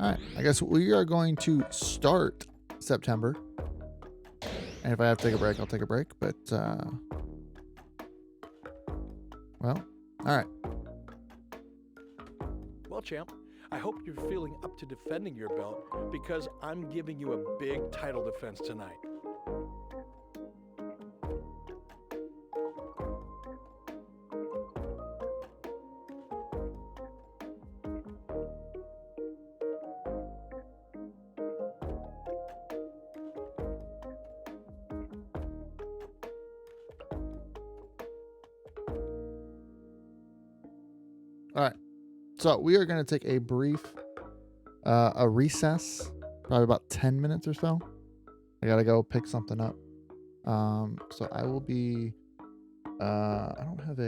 All right, I guess we are going to start September. And if I have to take a break, I'll take a break. But, well, all right. Well, champ, I hope you're feeling up to defending your belt because I'm giving you a big title defense tonight. All right. So we are going to take a brief a recess, probably about 10 minutes or so. I got to go pick something up. So I will be I don't have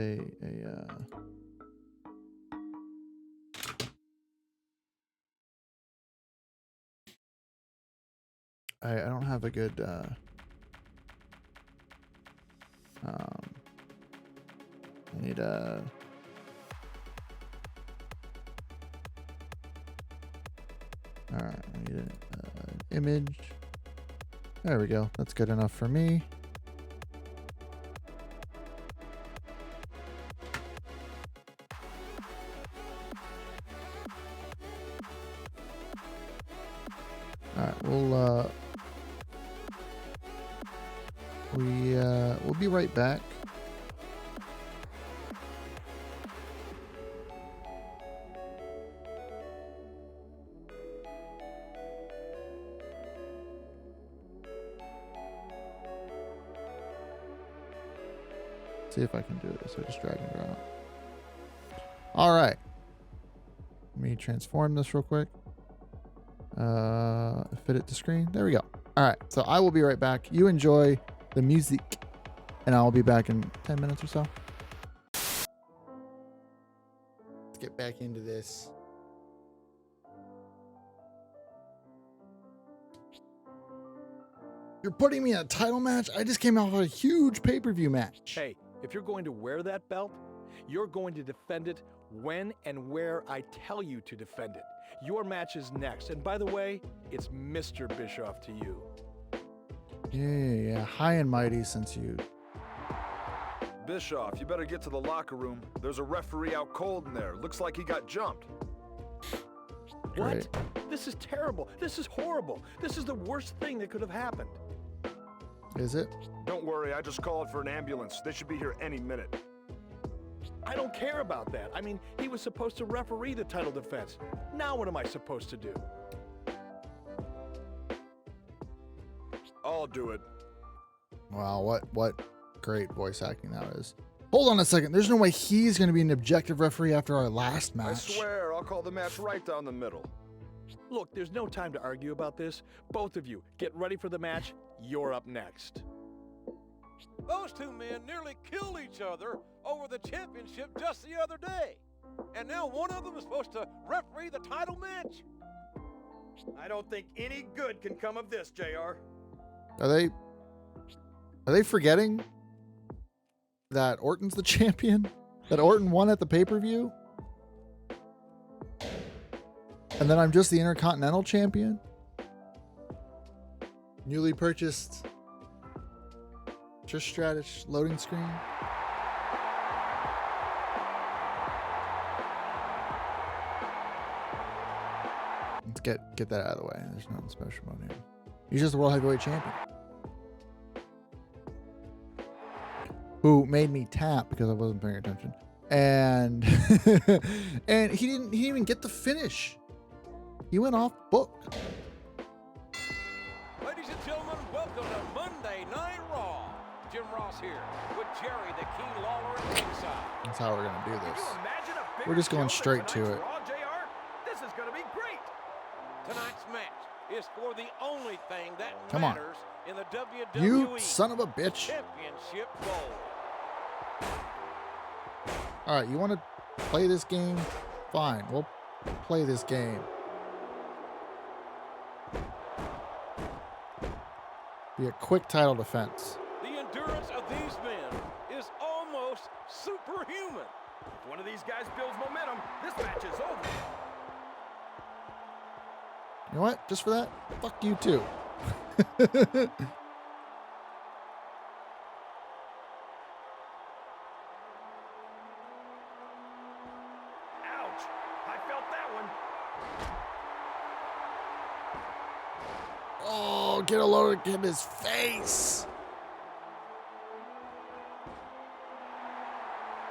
I don't have a good I need all right, I need an image. There we go. That's good enough for me. All right, we'll be right back. See if I can do this. I just drag and drop. All right. Let me transform this real quick. Fit it to screen. There we go. All right. So I will be right back. You enjoy the music, and I'll be back in 10 minutes or so. Let's get back into this. You're putting me in a title match? I just came out of a huge pay-per-view match. Hey, if you're going to wear that belt, you're going to defend it when and where I tell you to defend it. Your match is next. And by the way, it's Mr. Bischoff to you. Yeah. High and mighty since you. Bischoff, you better get to the locker room. There's a referee out cold in there. Looks like he got jumped. Great. What? This is terrible. This is horrible. This is the worst thing that could have happened. Is it? Don't worry, I just called for an ambulance. They should be here any minute. I don't care about that. I mean, he was supposed to referee the title defense. Now what am I supposed to do? I'll do it. Wow, what great voice acting that is. Hold on a second. There's no way he's going to be an objective referee after our last match. I swear, I'll call the match right down the middle. Look, there's no time to argue about this. Both of you, get ready for the match. You're up next. Those two men nearly killed each other over the championship just the other day. And now one of them is supposed to referee the title match? I don't think any good can come of this, JR. Are they forgetting that Orton's the champion? That Orton won at the pay-per-view? And then I'm just the Intercontinental Champion? Newly purchased Trish Stratus loading screen. Let's get that out of the way. There's nothing special about him. He's just the World Heavyweight Champion. Who made me tap because I wasn't paying attention. And and he didn't even get the finish. He went off book. Ladies and gentlemen, welcome to Monday Night Raw. Jim Ross here with Jerry the King Lawler at ringside. That's how we're gonna do Can this. you imagine a bigger We're just going show straight than to it. tonight's Raw, JR? This is going to be great. Tonight's match is for the only thing that Come on. matters in the WWE You son of a bitch. Championship goal. All right, you want to play this game? Fine, we'll play this game. Be a quick title defense. The endurance of these men is almost superhuman. If one of these guys builds momentum, this match is over. You know what? Just for that, fuck you too. Ouch! I felt that one. Oh, get a load of his face.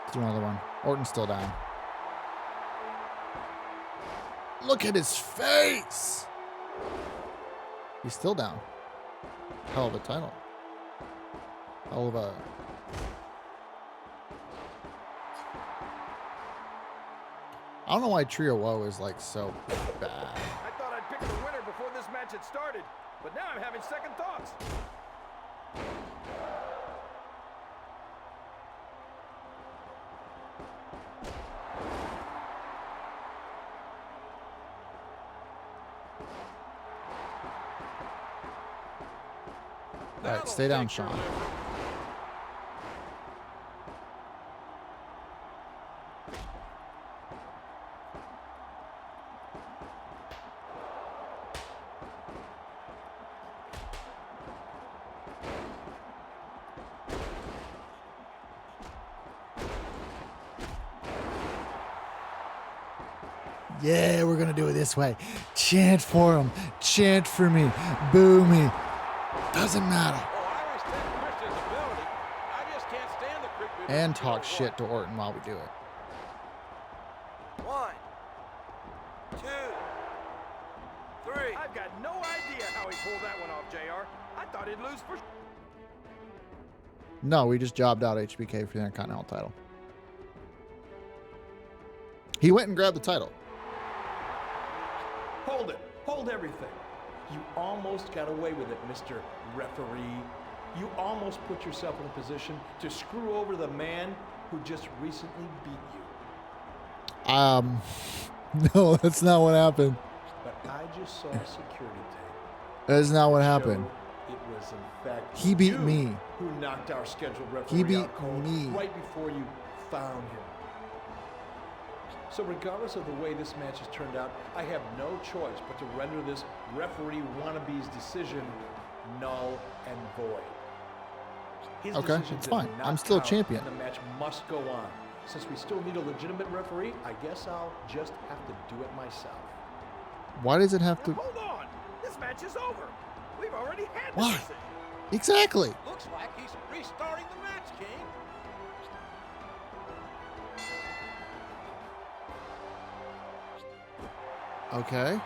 Let's do another one. Orton's still down. Look at his face. He's still down. Hell of a title. Hell of a... I don't know why Trio Woe is like so bad. I thought I'd pick the winner before this match had started, but now I'm having second thoughts. All right, stay down, Shawn. Yeah, we're gonna do it this way. Chant for him. Chant for me. Boo me. Doesn't matter. Oh, I respect Christian's ability. I just can't stand the quick business. And talk shit to Orton while we do it. 1, 2, 3. I've got no idea how he pulled that one off, JR. I thought he'd lose for... No, we just jobbed out HBK for the Intercontinental title. He went and grabbed the title. Hold it. Hold everything. You almost got away with it, Mr. Referee. You almost put yourself in a position to screw over the man who just recently beat you. No, that's not what happened. But I just saw a security tape. That is not what Showed happened. It was in fact He beat you me. who knocked our scheduled referee He beat out cold me. right before you found him. So regardless of the way this match has turned out, I have no choice but to render this referee wannabe's decision null and void. His Okay, decision it's does fine. not I'm still count, champion. and the match must go on. Since we still need a legitimate referee, I guess I'll just have to do it myself. Why does it have to... Hold on. This match is over. We've already had Why? this decision. Exactly. Looks like he's restarting the match, King. Okay.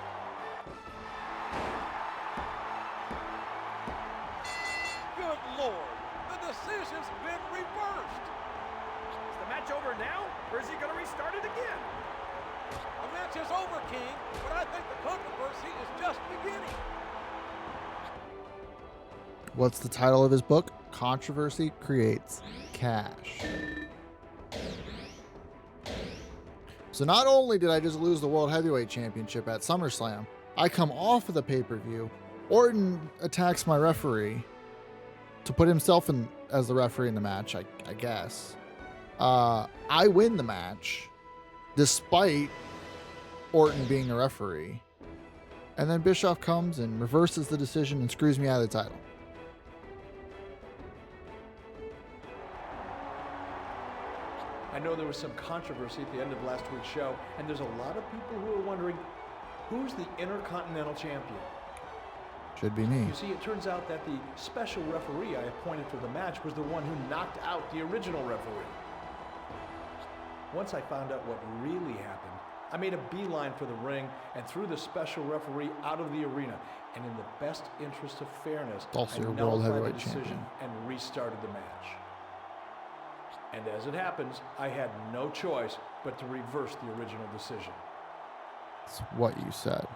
Good Lord, the decision's been reversed. Is the match over now, or is he going to restart it again? The match is over, King, but I think the controversy is just beginning. What's the title of his book? Controversy Creates Cash. So not only did I just lose the World Heavyweight Championship at SummerSlam, I come off of the pay-per-view. Orton attacks my referee to put himself in as the referee in the match, I guess. I win the match despite Orton being the referee. And then Bischoff comes and reverses the decision and screws me out of the title. I know there was some controversy at the end of last week's show, and there's a lot of people who are wondering, who's the Intercontinental Champion? Should be me. You see, it turns out that the special referee I appointed for the match was the one who knocked out the original referee. Once I found out what really happened, I made a beeline for the ring and threw the special referee out of the arena. And in the best interest of fairness, Also I your World nullified the Heavyweight decision Champion. and restarted the match. And as it happens, I had no choice but to reverse the original decision. That's what you said.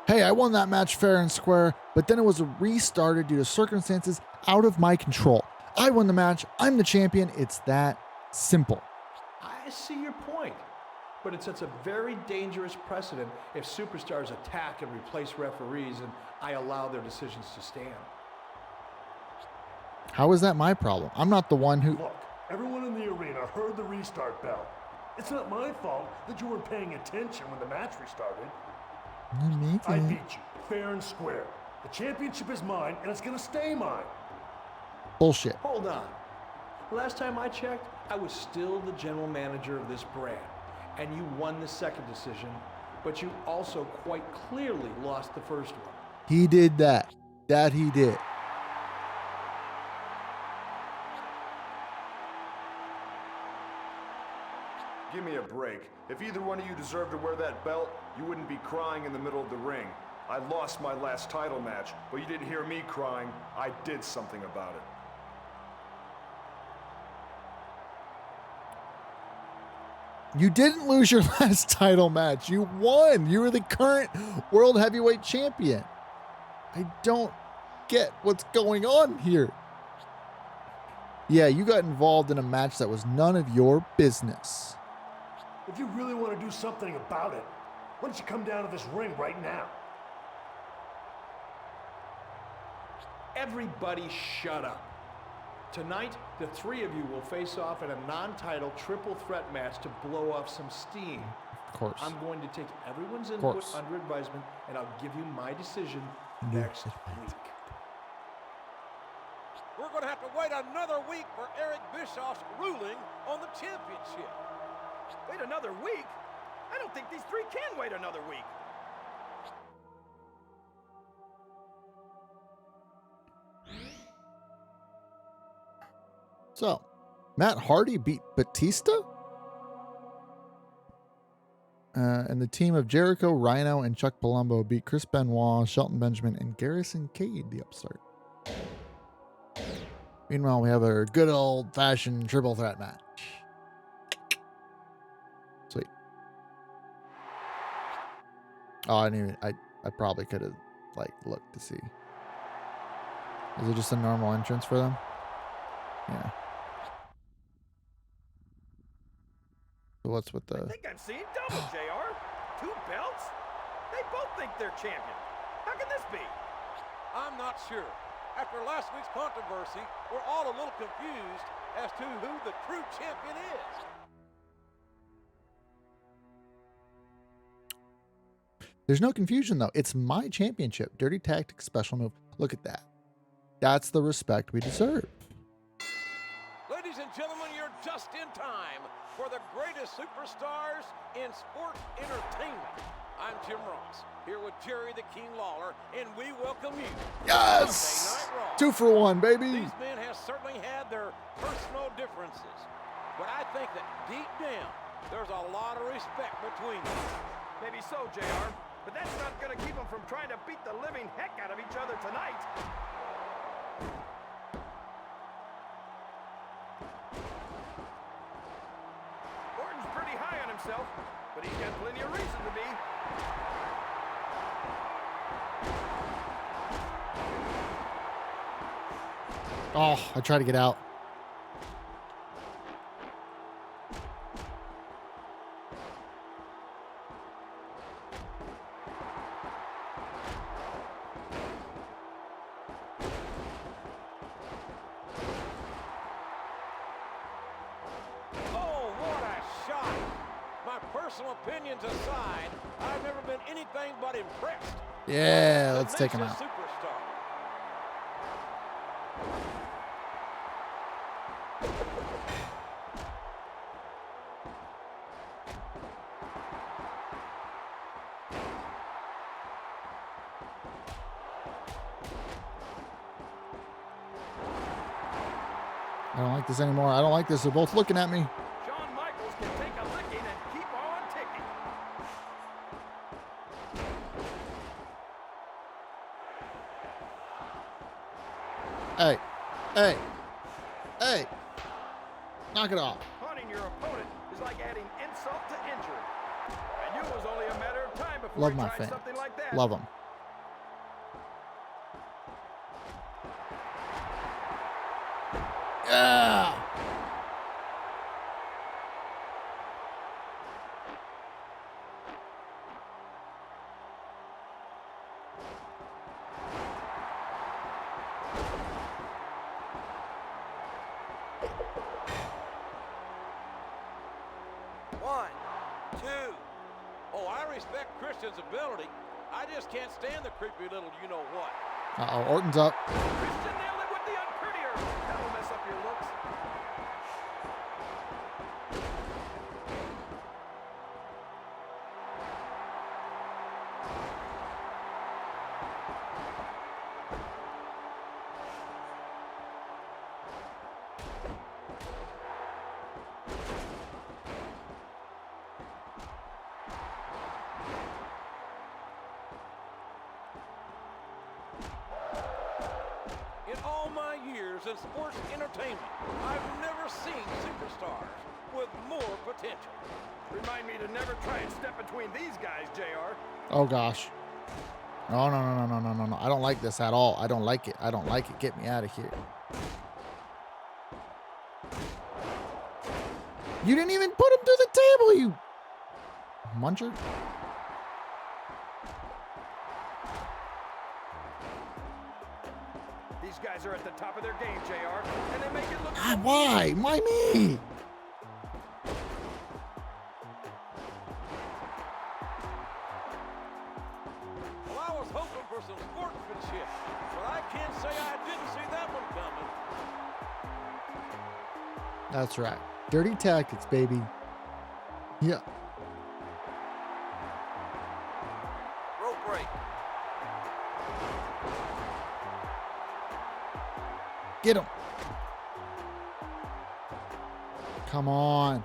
Hey, I won that match fair and square, but then it was restarted due to circumstances out of my control. I won the match. I'm the champion. It's that simple. I see your point, but it sets a very dangerous precedent if superstars attack and replace referees and I allow their decisions to stand. How is that my problem? I'm not the one who... Look, everyone in the arena heard the restart bell. It's not my fault that you weren't paying attention when the match restarted. I beat you fair and square. The championship is mine, and it's gonna stay mine. Bullshit. Hold on. Last time I checked, I was still the general manager of this brand. And you won the second decision, but you also quite clearly lost the first one. He did that. That he did. Give me a break. If either one of you deserved to wear that belt, you wouldn't be crying in the middle of the ring. I lost my last title match, but you didn't hear me crying. I did something about it. You didn't lose your last title match. You won. You were the current world heavyweight champion. I don't get what's going on here. Yeah, you got involved in a match that was none of your business. If you really want to do something about it, why don't you come down to this ring right now? Everybody shut up. Tonight, the three of you will face off in a non-title triple threat match to blow off some steam. Of course. I'm going to take everyone's input under advisement, and I'll give you my decision next week. We're going to have to wait another week for Eric Bischoff's ruling on the championship. Wait another week? I don't think these three can wait another week. So, Matt Hardy beat Batista? And the team of Jericho, Rhino, and Chuck Palumbo beat Chris Benoit, Shelton Benjamin, and Garrison Cade, the upstart. Meanwhile, we have a good old-fashioned triple threat match. Sweet. Oh, I didn't even, I probably could have, like, looked to see. Is it just a normal entrance for them? Yeah. So what's with the... I think I'm seeing double, JR. 2 belts? They both think they're champion. How can this be? I'm not sure. After last week's controversy, we're all a little confused as to who the true champion is. There's no confusion, though. It's my championship. Dirty Tactics special move. Look at that. That's the respect we deserve. Ladies and gentlemen, you're just in time for the greatest superstars in sports entertainment. I'm Jim Ross, here with Jerry the King Lawler, and we welcome you. Yes! Sunday Night Raw. 2 for 1, baby. These men have certainly had their personal differences, but I think that deep down, there's a lot of respect between them. Maybe so, JR. But that's not going to keep them from trying to beat the living heck out of each other tonight. Orton's pretty high on himself, but he's got plenty of reason to be. Oh, I tried to get out. Oh, what a shot! My personal opinions aside, I've never been anything but impressed. Yeah, The let's take him Nature out. Superstar. I don't like this anymore. I don't like this. They're both looking at me. Shawn Michaels can take a licking and keep on ticking. Hey. Hey. Hey. Knock it off. Haunting your opponent is like adding insult to injury. I knew it was only a matter of time before Love he my tried fans. something like that. Love them. Yeah. One, two. Oh, I respect Christian's ability, I just can't stand the creepy little you-know-what. Uh-oh, Orton's up. Christian nailed it with the unprettier. That'll mess up your looks. In all my years in sports entertainment, I've never seen superstars with more potential. Remind me to never try and step between these guys, JR. Oh, gosh. No, no, no, no, no, no, no, no. I don't like this at all. I don't like it. I don't like it. Get me out of here. You didn't even put him through the table, you muncher. These guys are at the top of their game, JR, and they make it look Ah, why? Why me? Well, I was hoping for some sportsmanship, but I can't say I didn't see that one coming. That's right. Dirty tactics, baby. Yeah. Rope break. Get him. Come on.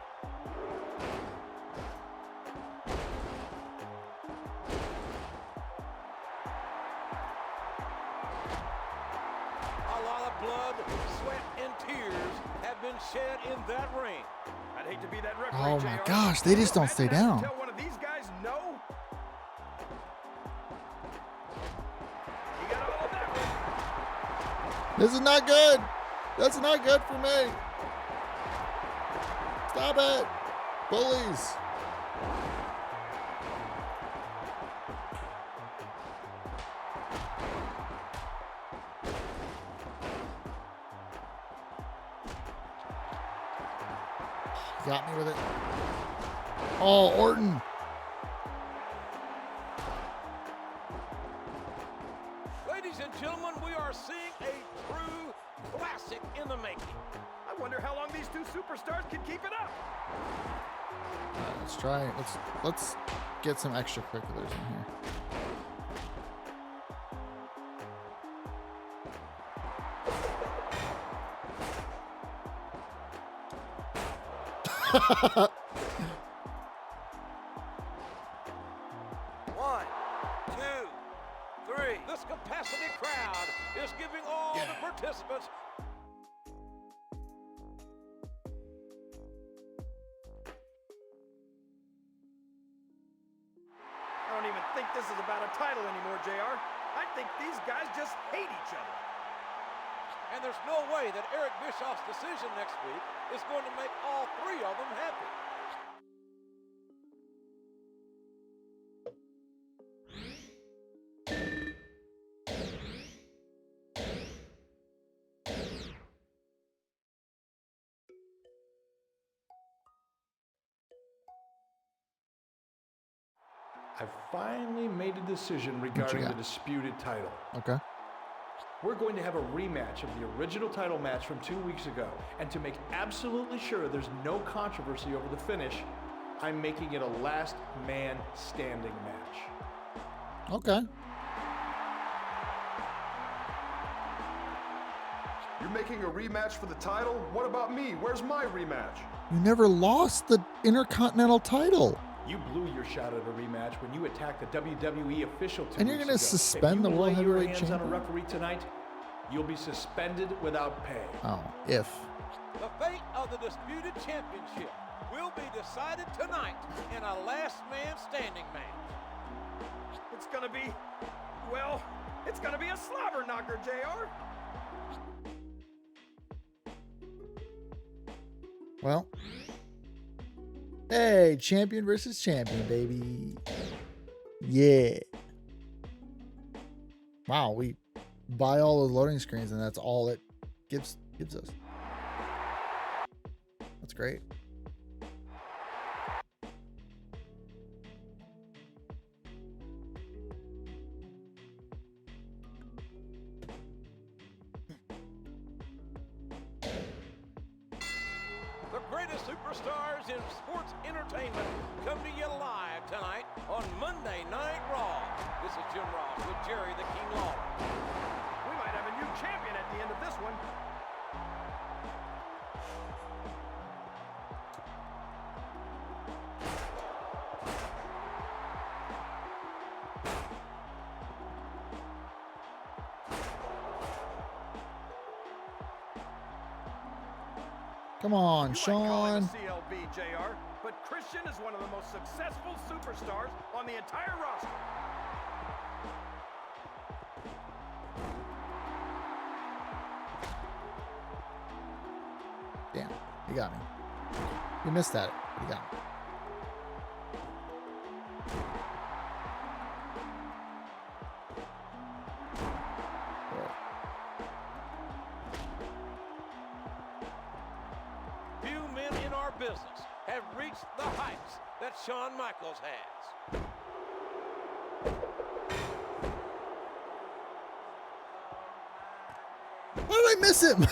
A lot of blood, sweat, and tears have been shed in that ring. I'd hate to be that referee, Oh my JR. gosh, they just don't stay down. Tell one of these guys no. You got all of that one. This is not good. That's not good for me. Stop it. Bullies. Got me with it. Oh, Orton. Ladies and gentlemen, we are seeing a true classic in the making. I wonder how long these two superstars can keep it up. Let's try. Let's get some extracurriculars in here. One, two, three. This capacity crowd is giving all the participants I don't even think this is about a title anymore, JR. I think these guys just hate each other. and there's no way that Eric Bischoff's decision next week is going to make all three of them happy. I finally made a decision regarding the got? disputed title. Okay. We're going to have a rematch of the original title match from 2 weeks ago. And to make absolutely sure there's no controversy over the finish, I'm making it a last man standing match. Okay. You're making a rematch for the title? What about me? Where's my rematch? You never lost the Intercontinental title. You blew your shot at a rematch when you attacked the WWE official 2 And you're weeks gonna ago. suspend the If you World lay your Heavyweight hands on a Champion? referee tonight, you'll be suspended without pay. Oh, if. The fate of the disputed championship will be decided tonight in a last man standing match. It's gonna be, well, it's gonna be a slobber knocker, JR. Well. Hey, champion versus champion, baby. Yeah. Wow, we buy all those loading screens and that's all it gives us. That's great. news in sports entertainment come to you live tonight on Monday Night Raw. This is Jim Ross with Jerry the King Lawler. We might have a new champion at the end of this one. Come on, You might call him Shawn. a CLB, JR, but Christian is one of the most successful superstars on the entire roster. Damn, you got me. You missed that. You got me. Few men in our business have reached the heights that Shawn Michaels has. Why did I miss him?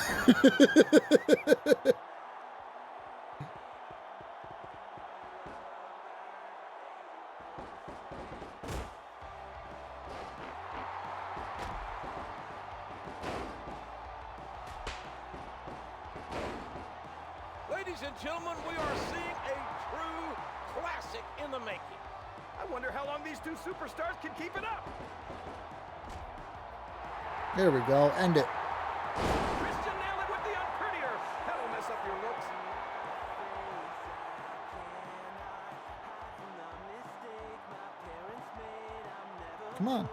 Ladies and gentlemen, we are seeing a true classic in the making. I wonder how long these two superstars can keep it up. There we go. End it. Christian nailed it with the unprettier. That'll mess up your looks. Come on.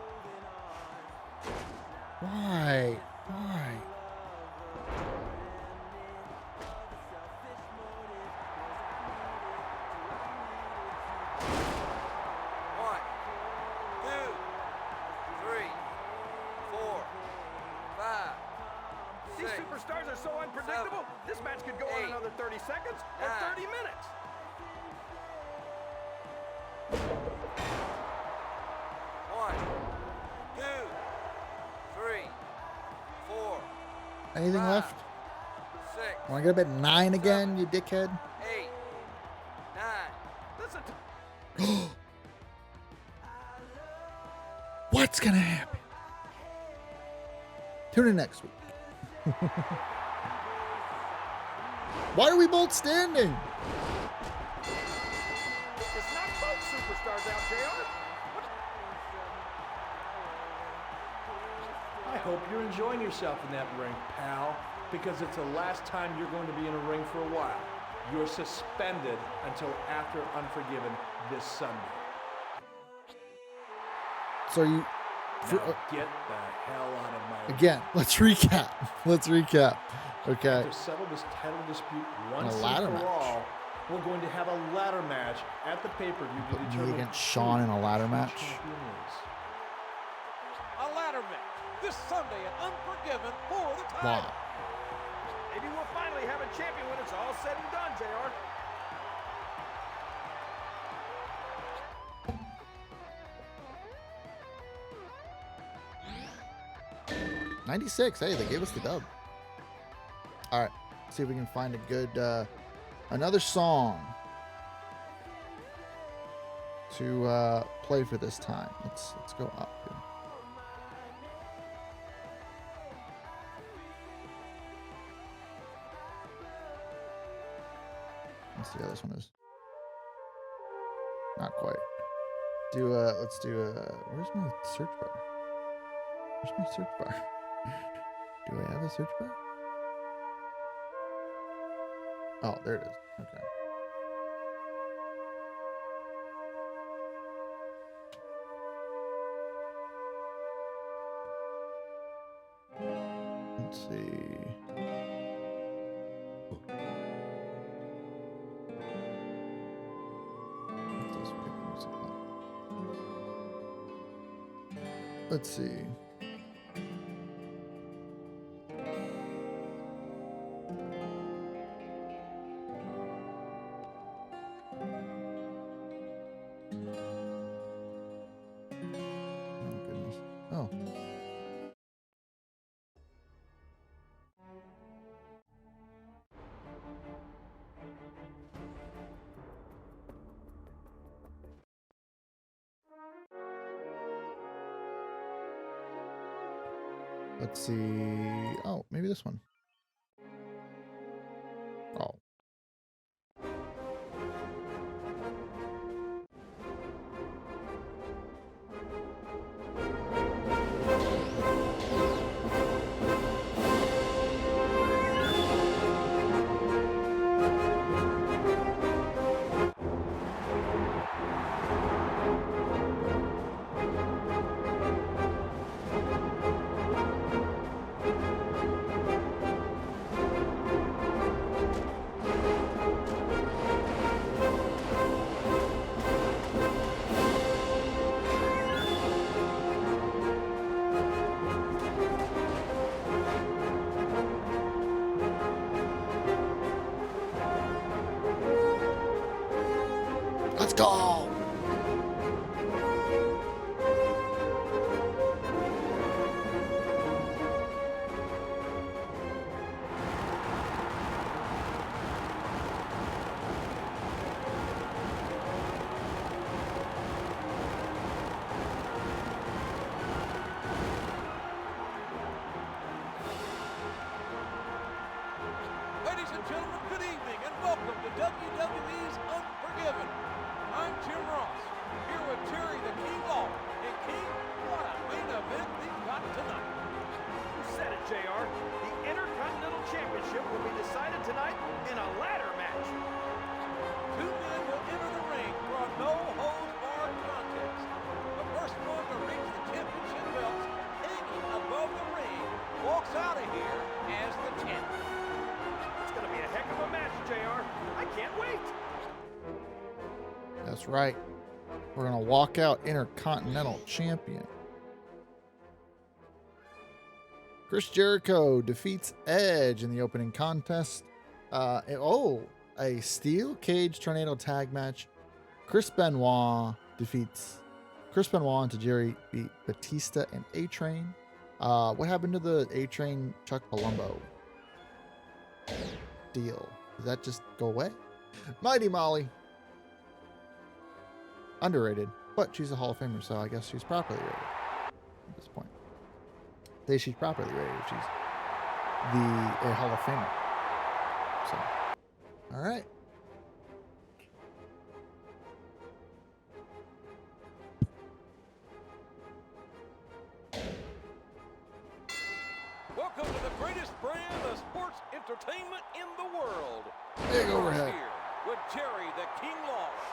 Why? Why? One, two, three, four, five, These six, superstars are so unpredictable. This match could go on 8, another 30 seconds or 9. 30 minutes. One, two, three, four, Anything five, left? 6, Want to get up at 9 again, you dickhead? 8, 9. Listen to What's gonna happen? Tune in next week. Why are we both standing? it's not both superstars out, JR. I hope you're enjoying yourself in that ring, pal, because it's the last time you're going to be in a ring for a while. You're suspended until after Unforgiven this Sunday. So you Now get the hell out of my again? Let's recap. Let's recap. Okay. To settle this title dispute once A and ladder for match. all, we're going to have a ladder match at the pay-per-view to Put me determine against Shawn in a ladder who the match. champion is. A ladder match this Sunday at Unforgiven for the title. Wow. Maybe we'll finally have a champion when it's all said and done, JR. '96. Hey, they gave us the dub. All right. See if we can find a good another song to play for this time. Let's go up here. Let's see how this one is. Not quite. Let's do where's my search bar? Where's my search bar? Do I have a search bar? Oh, there it is. Okay. Let's see. What's this weird music on? Let's see. Oh, goodness. Oh. Let's see. Oh, maybe this one. Oh. Let's go! Ladies and gentlemen, good evening and welcome to WWE's Unforgiven. I'm Jim Ross, here with Jerry the King Lawler. And King, what a main event we've got tonight. You said it, JR. The Intercontinental Championship will be decided tonight in a ladder match. Two men will enter the ring for a no-holds-barred contest. The first one to reach the championship belts hanging above the ring walks out of here as the champion. It's going to be a heck of a match, JR. I can't wait. That's right. We're going to walk out Intercontinental Champion. Chris Jericho defeats Edge in the opening contest. A steel cage tornado tag match. Chris Benoit defeats Chris Benoit and Tajiri beat Batista and A-Train. What happened to the A-Train Chuck Palumbo deal? Did that just go away? Mighty Molly. Underrated, but she's a Hall of Famer, so I guess she's properly rated at this point. Say she's properly rated if she's a Hall of Famer. So, all right. Welcome to the greatest brand of sports entertainment in the world. Big overhead. Here with Jerry the King Lawler.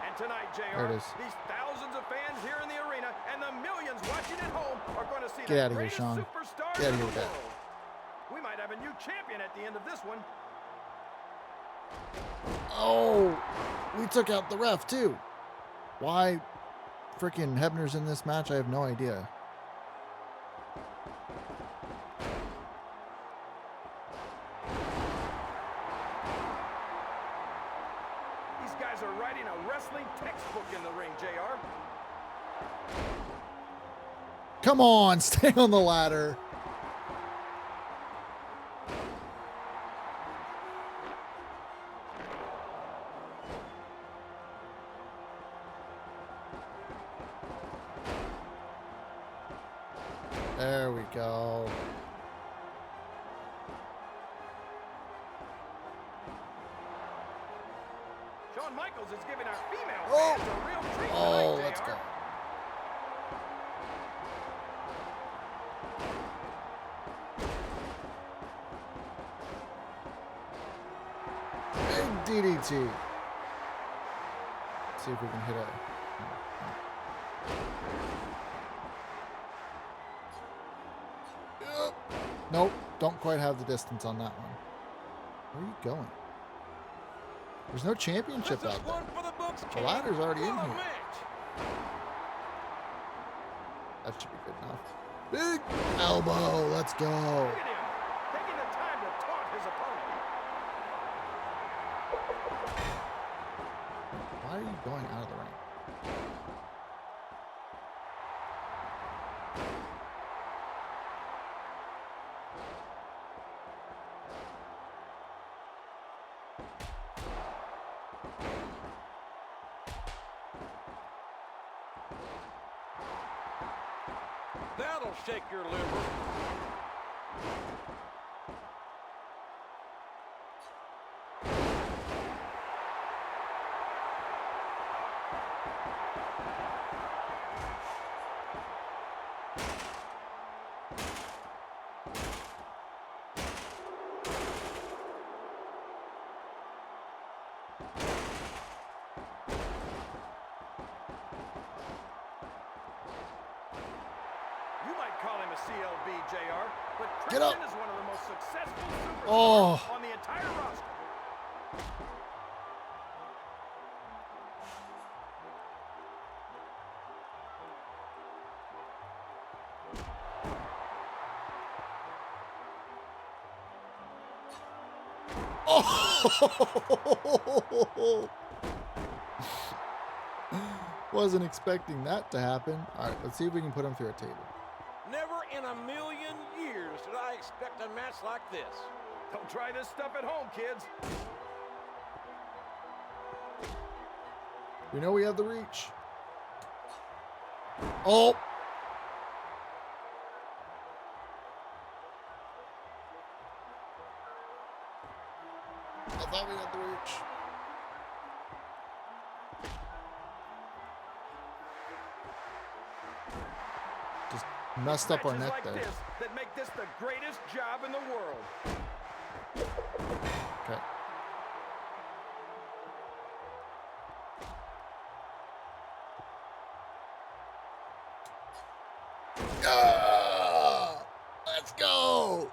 And tonight, There JR, it is. these thousands of fans here in the arena and the millions watching at home are going to see Get the out of here, greatest Shawn. superstar Get out in of here the with that. world. We might have a new champion at the end of this one. Oh, we took out the ref too. Why freaking Hebner's in this match? I have no idea. These guys are writing a wrestling textbook in the ring, JR. Come on, stay on the ladder. There we go. Shawn Michaels is giving our female Oh. fans a real treat Oh, tonight, let's JR. go. Big DDT. See if we can hit a. Yep. Nope, don't quite have the distance on that one. Where are you going? There's no championship This is out there. one for the books, The King. ladder's already in What a here. match. That should be good enough. Big elbow. Let's go. Look at him, taking the time to taunt his opponent. Why are you going out of the ring? That'll shake your liver. You might call him a CLB, JR, but Get up. Christian is one of the most successful superstars Oh. on the entire roster. Oh! Wasn't expecting that to happen. All right, let's see if we can put him through a table. Never in a million years did I expect a match like this. Don't try this stuff at home, kids. We know we have the reach. Oh! I thought we had the reach. Just messed up our Matches neck like there. this that make this the greatest job in the world. Okay. Let's go.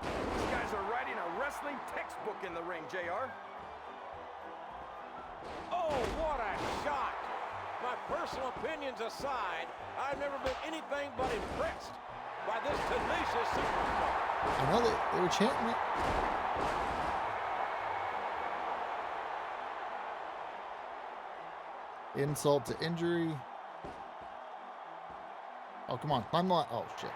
These guys are writing a wrestling textbook in the ring, JR. Oh, what a shot! My personal opinions aside, I've never been anything but impressed by this tenacious superstar. I know they were chanting it. Insult to injury. Oh, come on. Climb the line. Oh, shit.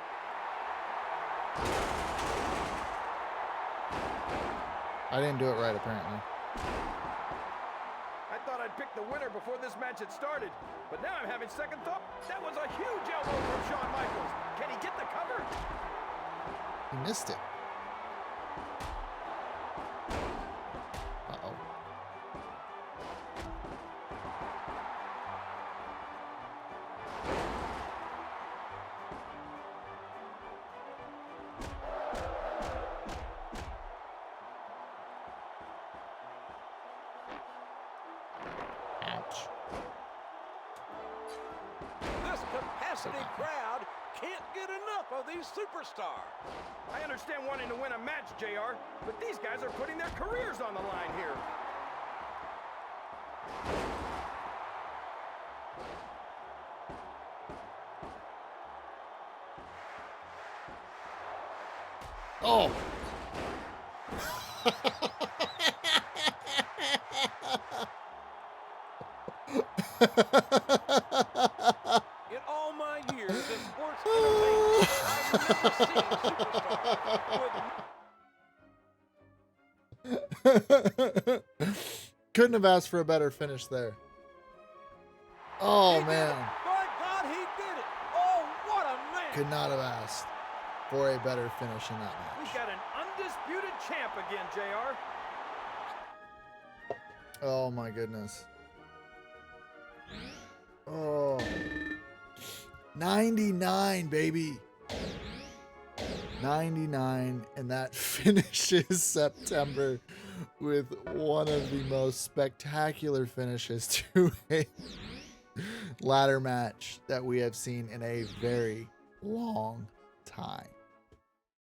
I didn't do it right, apparently. I thought I'd pick the winner before this match had started, but now I'm having second thought. That was a huge elbow from Shawn Michaels. Can he get the cover? He missed it. Uh-oh. Ouch. This capacity crowd can't get enough of these superstars. I understand wanting to win a match, JR, but these guys are putting their careers on the line here. Oh! In all my years in sports entertainment, I've never seen superstars with Couldn't have asked for a better finish there. Oh, He did it. man. My God, he did it. Oh, what a man. Could not have asked for a better finish in that We've match. got an undisputed champ again, JR. Oh, my goodness. Oh. 99, baby. 99, and that finishes September with one of the most spectacular finishes to a ladder match that we have seen in a very long time.